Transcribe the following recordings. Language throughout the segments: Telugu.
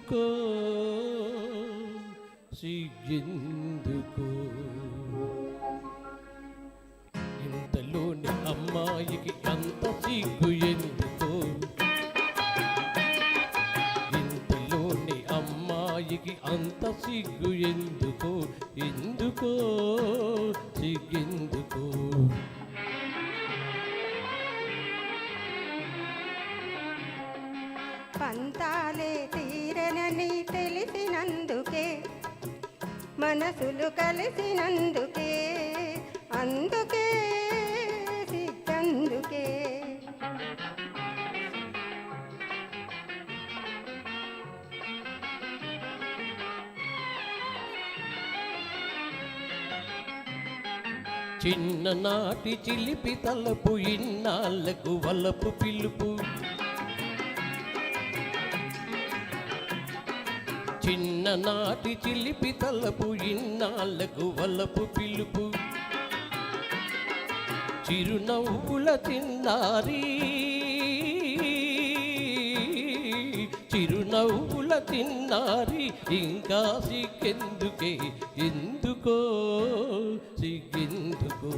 ఎందుకో సిగ్గెందుకో ఇంతలోని అమ్మాయికి అంత సిగ్గు ఎందుకో ఇంతలోని అమ్మాయికి అంత సిగ్గు ఎందుకో ఎందుకో సిగ్గెందుకో పంతాలే తీరనని తెలిసినందుకే మనసులు కలిసినందుకే అందుకే సిగ్గందుకే చిన్ననాటి చిలిపి తలపు ఇన్నాళ్లకు వలపు పిలుపు చిన్ననాటి చిలిపి తలపు ఇన్నాళ్లకు వలపు పిలుపు చిరునవ్వుల చిన్నారి చిరునవ్వుల చిన్నారి ఇంకా సిగ్గెందుకే ఎందుకో సిగ్గెందుకో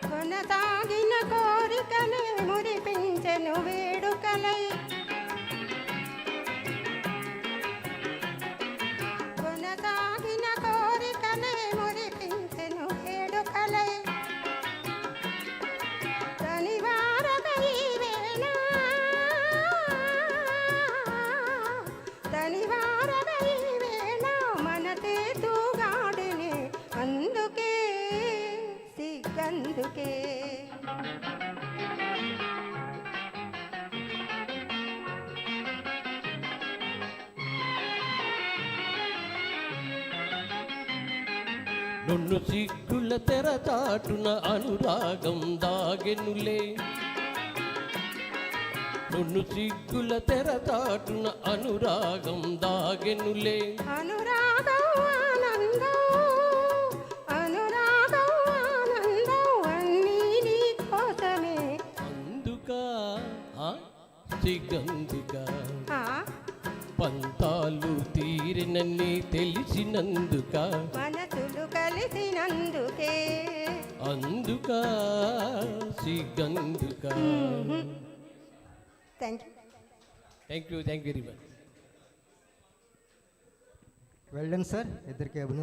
కొనసాగిన కోరికలే మురిపించెను వేడుకలై కొనసాగిన కోరికలే మురిపించెను వేడుకలై తనివారదై వేళ తనివారదై వేళ మనతే తూగాడినే అందుకే సిగ్గందుకే నన్ను సిగ్గుల తెరచాటున అనురాగం దాగెనులే నన్ను సిగ్గుల తెరచాటున అనురాగం దాగెనులే అనురాగం ఆనందం అనురాగం ఆనందం అన్నీ నీ కోసమే అందుకా సిగ్గందుకా ఆ, పంతాలు తీరినని తెలిసినందుక మనసులు కలిసినందుకే అందుకా సిగ్గందుకా thank you thank you very much. Well done sir, ఇద్దరికి అభినందనలు.